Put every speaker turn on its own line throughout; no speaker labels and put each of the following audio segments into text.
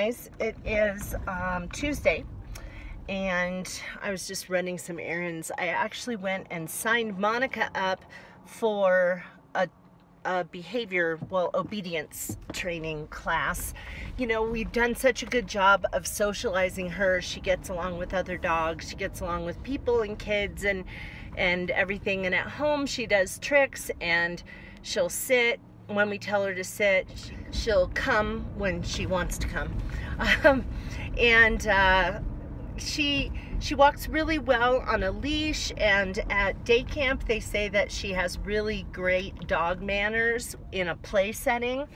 guys. It is Tuesday, and I was just running some errands. I actually went and signed Monica up for a behavior, well, obedience training class. You know, we've done such a good job of socializing her. She gets along with other dogs. She gets along with people and kids and everything. And at home, she does tricks, and she'll sit when we tell her to sit. She'll come when she wants to come. She walks really well on a leash, and at day camp they say that she has really great dog manners in a play setting,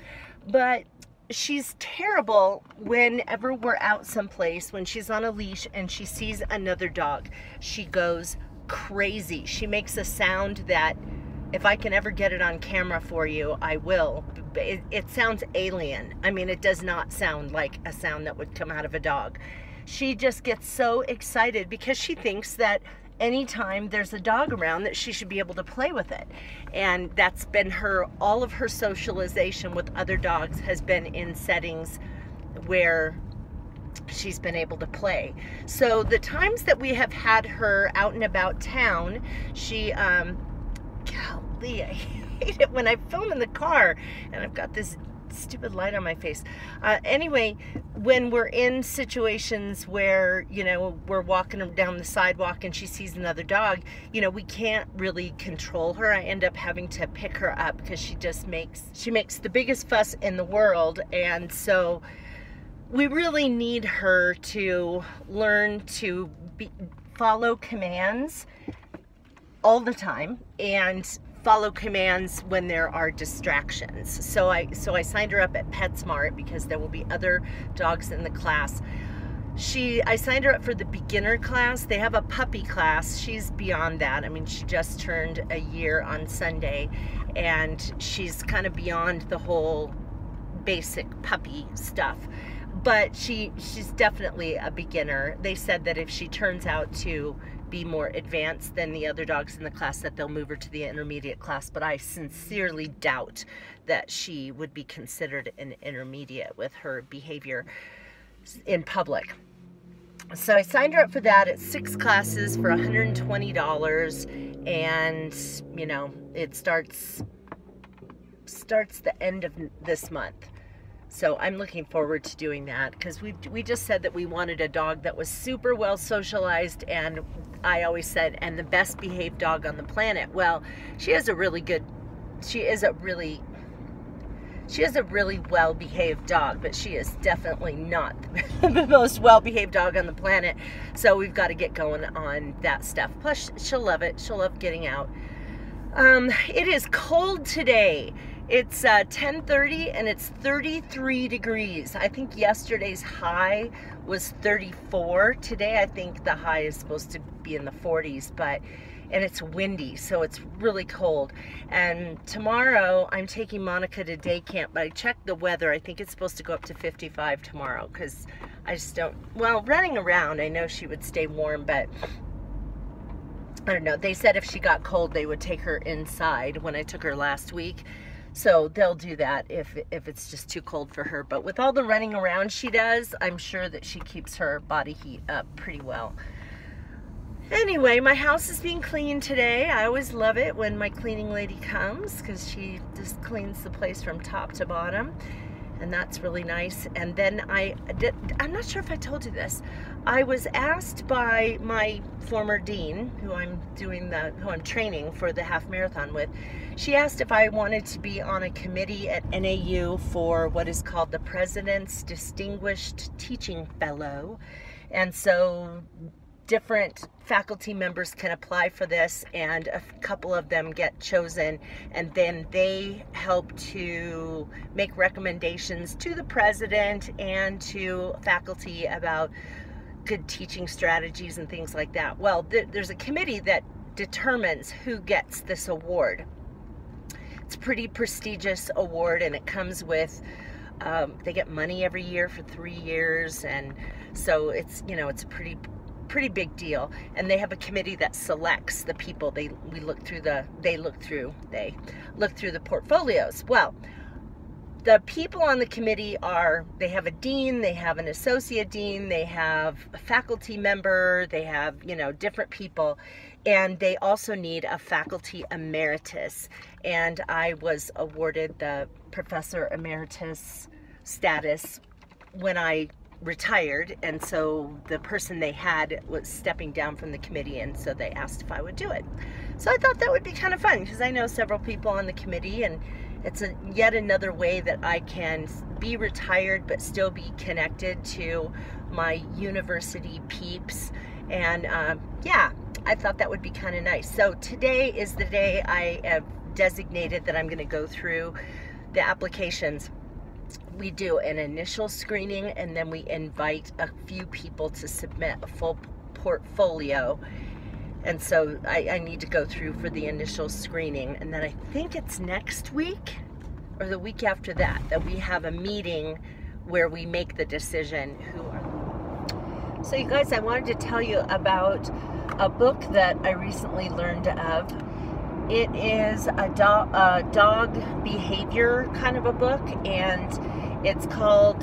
but she's terrible whenever we're out someplace. When she's on a leash and she sees another dog, she goes crazy. She makes a sound that, if I can ever get it on camera for you, I will. It sounds alien. I mean, it does not sound like a sound that would come out of a dog. She just gets so excited because she thinks that anytime there's a dog around that she should be able to play with it. And that's been all of her socialization with other dogs has been in settings where she's been able to play. So the times that we have had her out and about town, she, golly, I hate it when I film in the car and I've got this stupid light on my face. Anyway, when we're in situations where, you know, we're walking down the sidewalk and she sees another dog, you know, we can't really control her. I end up having to pick her up because she makes the biggest fuss in the world. And so we really need her to learn to follow commands all the time and follow commands when there are distractions. So I signed her up at PetSmart because there will be other dogs in the class. I signed her up for the beginner class. They have a puppy class. She's beyond that. I mean, she just turned a year on Sunday, and she's kind of beyond the whole basic puppy stuff. But she's definitely a beginner. They said that if she turns out to be more advanced than the other dogs in the class, that they'll move her to the intermediate class. But I sincerely doubt that she would be considered an intermediate with her behavior in public. So I signed her up for that. It's 6 classes for $120, and you know, it starts the end of this month. So I'm looking forward to doing that because we just said that we wanted a dog that was super well socialized, and I always said, and the best behaved dog on the planet. Well, she is a really well behaved dog, but she is definitely not the most well behaved dog on the planet. So we've got to get going on that stuff. Plus, she'll love it. She'll love getting out. It is cold today. It's 10:30 and it's 33 degrees. I think yesterday's high was 34. Today I think the high is supposed to be in the 40s, and it's windy, so it's really cold. And tomorrow I'm taking Monica to day camp, but I checked the weather. I think it's supposed to go up to 55 tomorrow because I just don't, well, running around, I know she would stay warm, but I don't know. They said if she got cold, they would take her inside when I took her last week. So they'll do that if it's just too cold for her. But with all the running around she does, I'm sure that she keeps her body heat up pretty well. Anyway, my house is being cleaned today. I always love it when my cleaning lady comes because she just cleans the place from top to bottom. And that's really nice. And then I'm not sure if I told you this. I was asked by my former dean, who I'm training for the half marathon with. She asked if I wanted to be on a committee at NAU for what is called the President's Distinguished Teaching Fellow. And so different faculty members can apply for this, and a couple of them get chosen, and then they help to make recommendations to the president and to faculty about good teaching strategies and things like that. Well, there's a committee that determines who gets this award. It's a pretty prestigious award, and it comes with they get money every year for 3 years, and so it's, you know, it's a pretty big deal. And they have a committee that selects the people. They look through the portfolios. Well, the people on the committee they have a dean, they have an associate dean, they have a faculty member, they have, you know, different people, and they also need a faculty emeritus. And I was awarded the professor emeritus status when I retired, and so the person they had was stepping down from the committee, and so they asked if I would do it. So I thought that would be kind of fun, because I know several people on the committee, and it's yet another way that I can be retired but still be connected to my university peeps. And yeah, I thought that would be kind of nice. So today is the day I have designated that I'm going to go through the applications. We do an initial screening, and then we invite a few people to submit a full portfolio. And so I need to go through for the initial screening, and then I think it's next week or the week after that we have a meeting where we make the decision who are. So you guys, I wanted to tell you about a book that I recently learned of. It is a dog behavior kind of a book, and it's called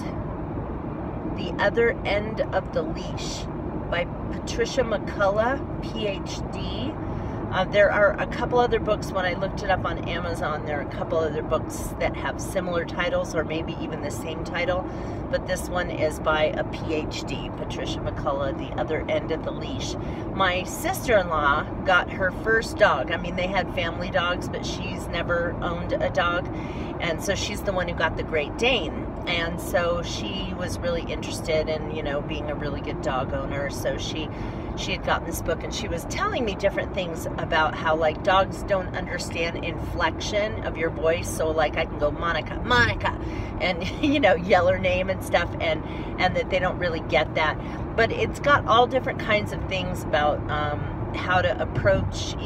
The Other End of the Leash by Patricia McCullough, PhD. There are a couple other books. When I looked it up on Amazon, there are a couple other books that have similar titles, or maybe even the same title, but this one is by a PhD, Patricia McCullough, The Other End of the Leash. My sister-in-law got her first dog. I mean, they had family dogs, but she's never owned a dog, and so she's the one who got the Great Dane. And so she was really interested in, you know, being a really good dog owner. So she had gotten this book, and she was telling me different things about how, like, dogs don't understand inflection of your voice. So, like, I can go Monica, Monica, and, you know, yell her name and stuff, and that they don't really get that. But it's got all different kinds of things about how to approach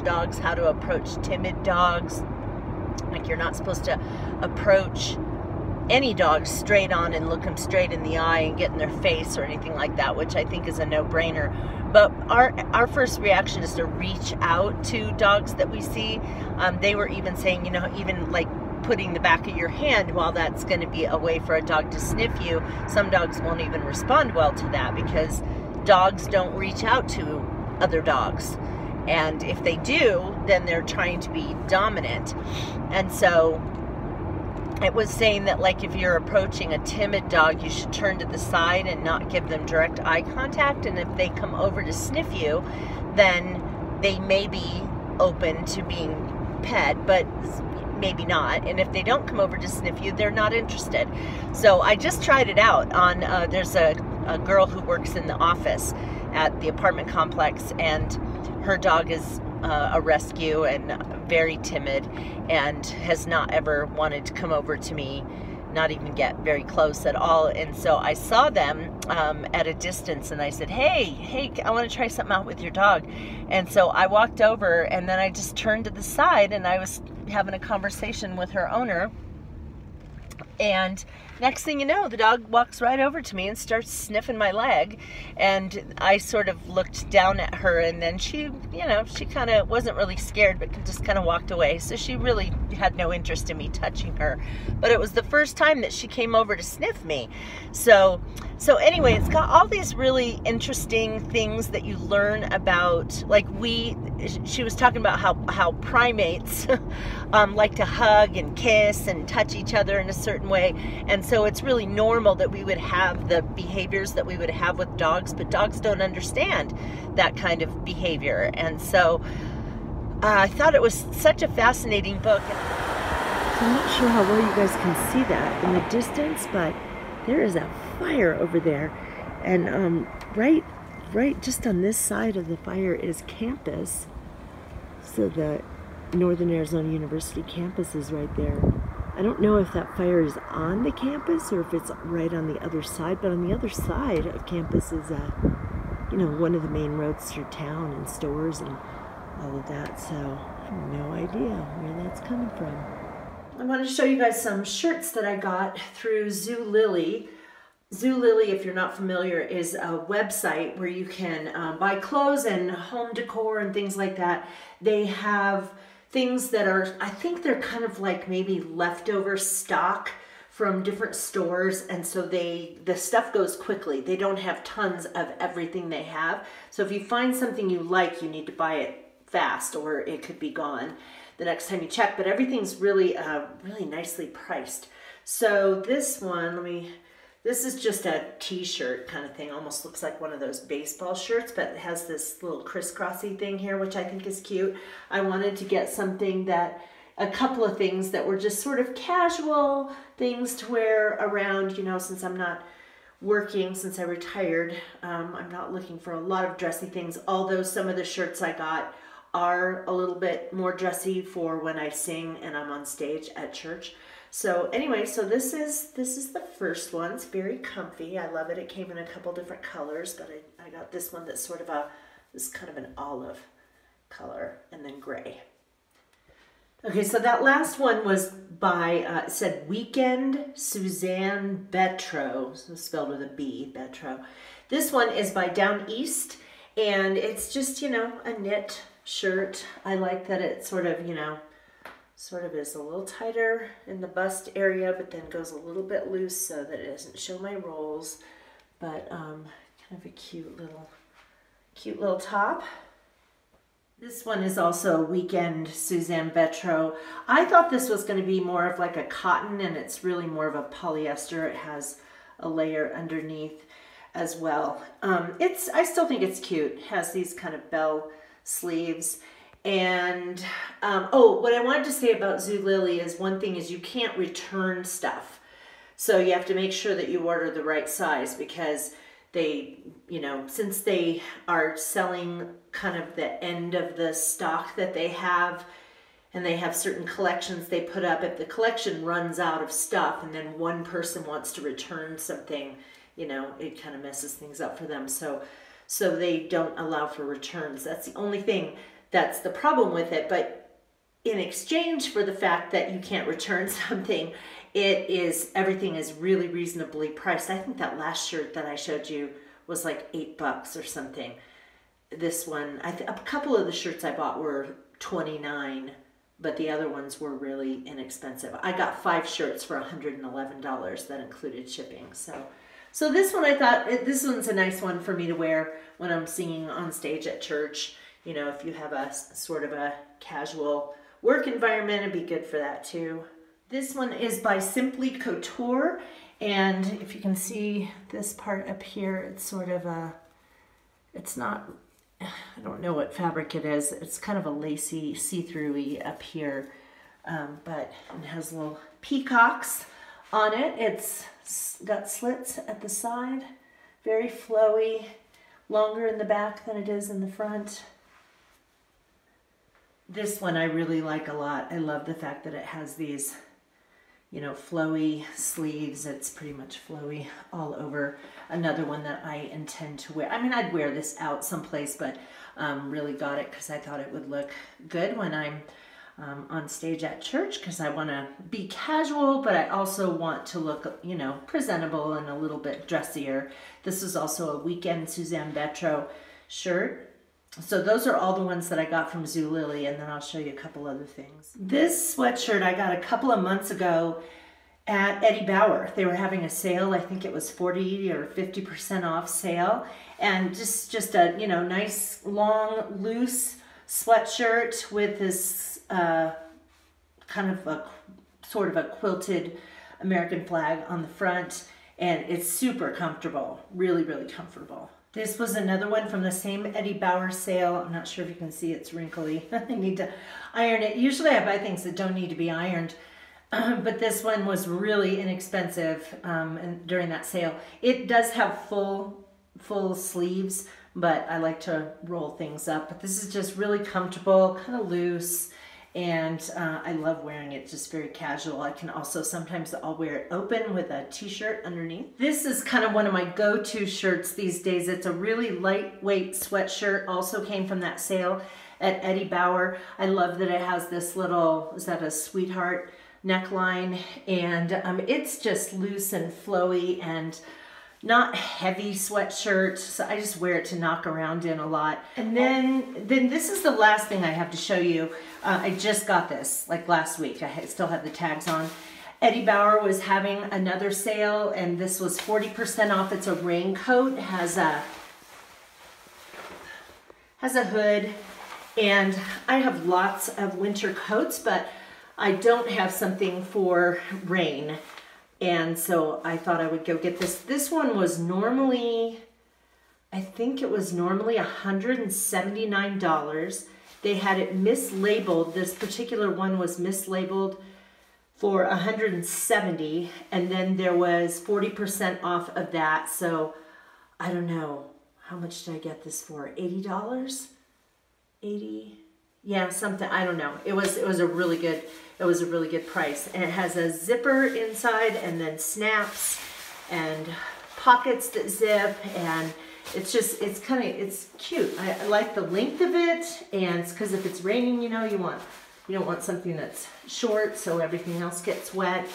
dogs, how to approach timid dogs. Like, you're not supposed to approach any dog straight on and look them straight in the eye and get in their face or anything like that, which I think is a no-brainer. But our first reaction is to reach out to dogs that we see. They were even saying, you know, even like putting the back of your hand, while that's going to be a way for a dog to sniff you, some dogs won't even respond well to that, because dogs don't reach out to other dogs. And if they do, then they're trying to be dominant. And so it was saying that, like, if you're approaching a timid dog, you should turn to the side and not give them direct eye contact. And if they come over to sniff you, then they may be open to being pet, but maybe not. And if they don't come over to sniff you, they're not interested. So I just tried it out on, there's a girl who works in the office at the apartment complex, and her dog is a rescue and very timid, and has not ever wanted to come over to me, not even get very close at all. And so I saw them at a distance, and I said, hey, I want to try something out with your dog. And so I walked over, and then I just turned to the side, and I was having a conversation with her owner. And next thing you know, the dog walks right over to me and starts sniffing my leg. And I sort of looked down at her, and then she, you know, she kind of wasn't really scared, but just kind of walked away. So she really had no interest in me touching her. But it was the first time that she came over to sniff me. So anyway, it's got all these really interesting things that you learn about. Like, she was talking about how primates like to hug and kiss and touch each other in a certain way. And so it's really normal that we would have the behaviors that we would have with dogs, but dogs don't understand that kind of behavior. And so I thought it was such a fascinating book. So I'm not sure how well you guys can see that in the distance, but there is a fire over there. And right just on this side of the fire is campus. So the Northern Arizona University campus is right there. I don't know if that fire is on the campus or if it's right on the other side, but on the other side of campus is you know, one of the main roads through town and stores and all of that. So I have no idea where that's coming from. I want to show you guys some shirts that I got through Zulily. Zulily, if you're not familiar, is a website where you can buy clothes and home decor and things like that. They have things that are, I think they're kind of like maybe leftover stock from different stores, and so the stuff goes quickly. They don't have tons of everything they have. So if you find something you like, you need to buy it fast or it could be gone the next time you check. But everything's really, really nicely priced. So this one, this is just a t-shirt kind of thing. Almost looks like one of those baseball shirts, but it has this little crisscrossy thing here, which I think is cute. I wanted to get something that, a couple of things that were just sort of casual things to wear around, you know, since I'm not working, since I retired. I'm not looking for a lot of dressy things, although some of the shirts I got are a little bit more dressy for when I sing and I'm on stage at church. So anyway, so this is the first one. It's very comfy. I love it. It came in a couple different colors, but I got this one that's sort of this kind of an olive color and then gray. Okay, so that last one was by, it said Weekend Suzanne Betro, so spelled with a B, Betro. This one is by Down East, and it's just, you know, a knit shirt. I like that it sort of, you know, sort of is a little tighter in the bust area, but then goes a little bit loose so that it doesn't show my rolls. But kind of a cute little top. This one is also Weekend Suzanne Betro. I thought this was going to be more of like a cotton, and it's really more of a polyester. It has a layer underneath as well. I still think it's cute. It has these kind of bell sleeves. And oh, what I wanted to say about Zulily is, one thing is you can't return stuff. So you have to make sure that you order the right size, because they, you know, since they are selling kind of the end of the stock that they have, and they have certain collections they put up, if the collection runs out of stuff and then one person wants to return something, you know, it kind of messes things up for them. So they don't allow for returns. That's the only thing that's the problem with it. But in exchange for the fact that you can't return something, everything is really reasonably priced. I think that last shirt that I showed you was like $8 or something. This one, a couple of the shirts I bought were $29, but the other ones were really inexpensive. I got 5 shirts for $111 that included shipping. So this one, I thought, this one's a nice one for me to wear when I'm singing on stage at church. You know, if you have a sort of a casual work environment, it'd be good for that too. This one is by Simply Couture, and if you can see this part up here, it's sort of it's not, I don't know what fabric it is. It's kind of a lacy, see-through-y up here, but it has little peacocks on it. It's got slits at the side, very flowy, longer in the back than it is in the front. This one I really like a lot. I love the fact that it has these, you know, flowy sleeves. It's pretty much flowy all over. Another one that I intend to wear. I mean, I'd wear this out someplace, but really got it because I thought it would look good when I'm on stage at church, because I want to be casual, but I also want to look, you know, presentable and a little bit dressier. This is also a Weekend Suzanne Betro shirt. So those are all the ones that I got from Zulily, and then I'll show you a couple other things. This sweatshirt I got a couple of months ago at Eddie Bauer. They were having a sale. I think it was 40 or 50% off sale, and just a, you know, nice long loose sweatshirt with this kind of a sort of a quilted American flag on the front, and it's super comfortable, really, really comfortable. This was another one from the same Eddie Bauer sale. I'm not sure if you can see, it's wrinkly. I need to iron it. Usually I buy things that don't need to be ironed, but this one was really inexpensive during that sale. It does have full sleeves, but I like to roll things up. But this is just really comfortable, kind of loose, and I love wearing it, just very casual. I can also, sometimes I'll wear it open with a t-shirt underneath. This is kind of one of my go-to shirts these days. It's a really lightweight sweatshirt, also came from that sale at Eddie Bauer. I love that it has this little, is that a sweetheart neckline, and it's just loose and flowy, and not heavy sweatshirt, so I just wear it to knock around in a lot. And then this is the last thing I have to show you. I just got this like last week. I still have the tags on. Eddie Bauer was having another sale, and this was 40% off. It's a raincoat, has a hood, and I have lots of winter coats, but I don't have something for rain. And so I thought I would go get this. This one was normally, I think it was normally $179. They had it mislabeled. This particular one was mislabeled for $170, and then there was 40% off of that. So I don't know, how much did I get this for? $80? 80? Yeah, something, I don't know. It was a really good price. And it has a zipper inside, and then snaps and pockets that zip, and it's cute. I like the length of it, and it's because if it's raining, you know, you don't want something that's short so everything else gets wet.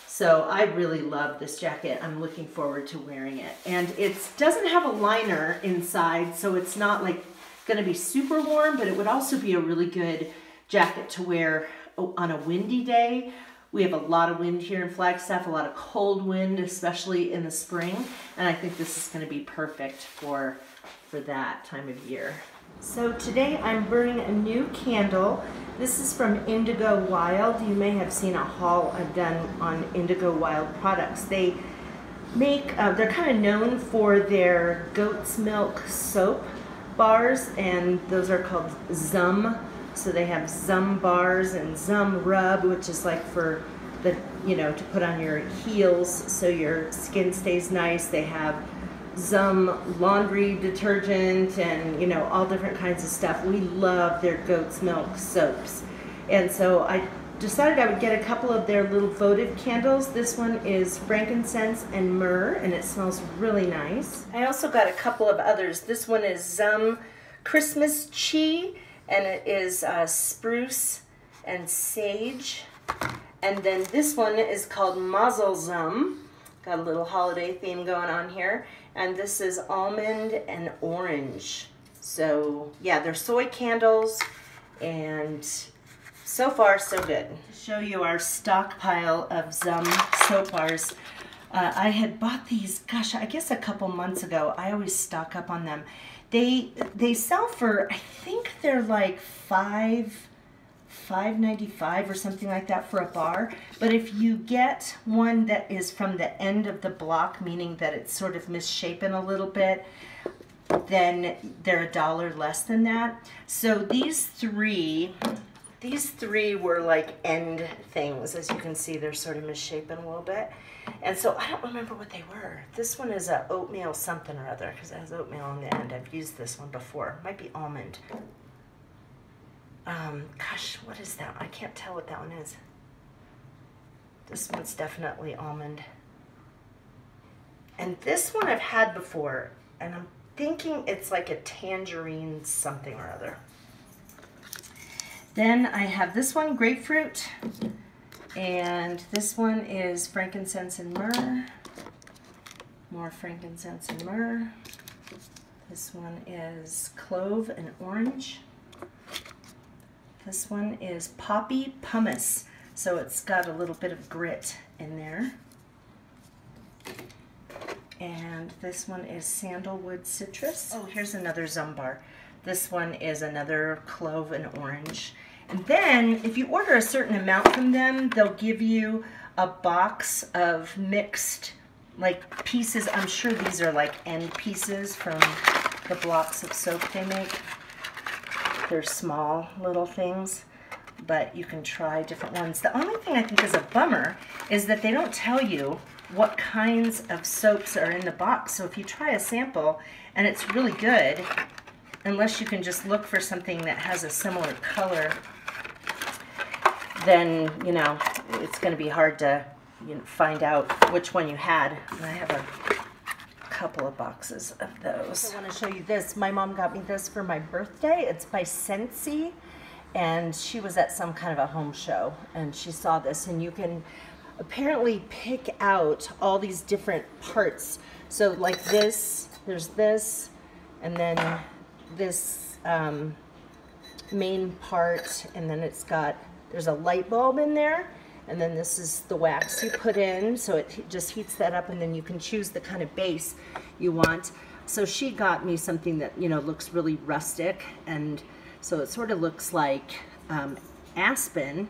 So I really love this jacket. I'm looking forward to wearing it. And it doesn't have a liner inside, so it's not like going to be super warm, but it would also be a really good jacket to wear on a windy day. We have a lot of wind here in Flagstaff, a lot of cold wind, especially in the spring, and I think this is going to be perfect for that time of year. So today I'm burning a new candle. This is from Indigo Wild. You may have seen a haul I've done on Indigo Wild products. They make, they're kind of known for their goat's milk soap bars, and those are called Zum. So they have Zum bars and Zum rub, which is like for the, you know, to put on your heels so your skin stays nice. They have Zum laundry detergent and, you know, all different kinds of stuff. We love their goat's milk soaps. And so I decided I would get a couple of their little votive candles. This one is frankincense and myrrh, and it smells really nice. I also got a couple of others. This one is Zum Christmas Chi, and it is spruce and sage. And then this one is called Mazel Zum. Got a little holiday theme going on here. And this is almond and orange. So yeah, they're soy candles, and so far, so good. To show you our stockpile of Zum soap bars. I had bought these, gosh, I guess a couple months ago. I always stock up on them. They sell for, I think they're like $5.95 or something like that for a bar. But if you get one that is from the end of the block, meaning that it's sort of misshapen a little bit, then they're $1 less than that. So these three were like end things. As you can see, they're sort of misshapen a little bit. And so I don't remember what they were. This one is a oatmeal something or other, because it has oatmeal on the end. I've used this one before. Might be almond. Gosh, what is that? I can't tell what that one is. This one's definitely almond. And this one I've had before, and I'm thinking it's like a tangerine something or other. Then I have this one, grapefruit, and this one is frankincense and myrrh. More frankincense and myrrh. This one is clove and orange. This one is poppy pumice, so it's got a little bit of grit in there. And this one is sandalwood citrus. Oh, here's another Zum bar. This one is another clove and orange. And then, if you order a certain amount from them, they'll give you a box of mixed, like, pieces. I'm sure these are like end pieces from the blocks of soap they make. They're small little things, but you can try different ones. The only thing I think is a bummer is that they don't tell you what kinds of soaps are in the box. So if you try a sample and it's really good, unless you can just look for something that has a similar color, then, you know, it's going to be hard to find out which one you had. And I have a couple of boxes of those. I want to show you this. My mom got me this for my birthday. It's by Scentsy, and she was at some kind of a home show, and she saw this, and you can apparently pick out all these different parts So like this, there's this, and then this main part, and then it's got, there's a light bulb in there, and then this is the wax you put in, so it just heats that up, and then you can choose the kind of base you want. So she got me something that, you know, looks really rustic, and so it sort of looks like aspen.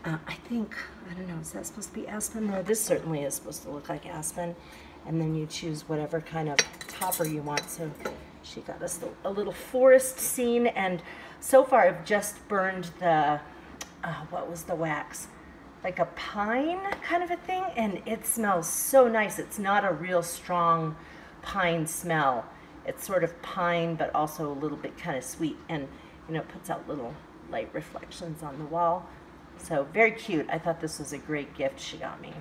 I think, I don't know, is that supposed to be aspen? No, this certainly is supposed to look like aspen. And then you choose whatever kind of topper you want. So she got us a little forest scene, and so far I've just burned the, what was the wax? Like a pine kind of a thing, and it smells so nice. It's not a real strong pine smell. It's sort of pine, but also a little bit kind of sweet, and you know, it puts out little light reflections on the wall. So very cute. I thought this was a great gift she got me.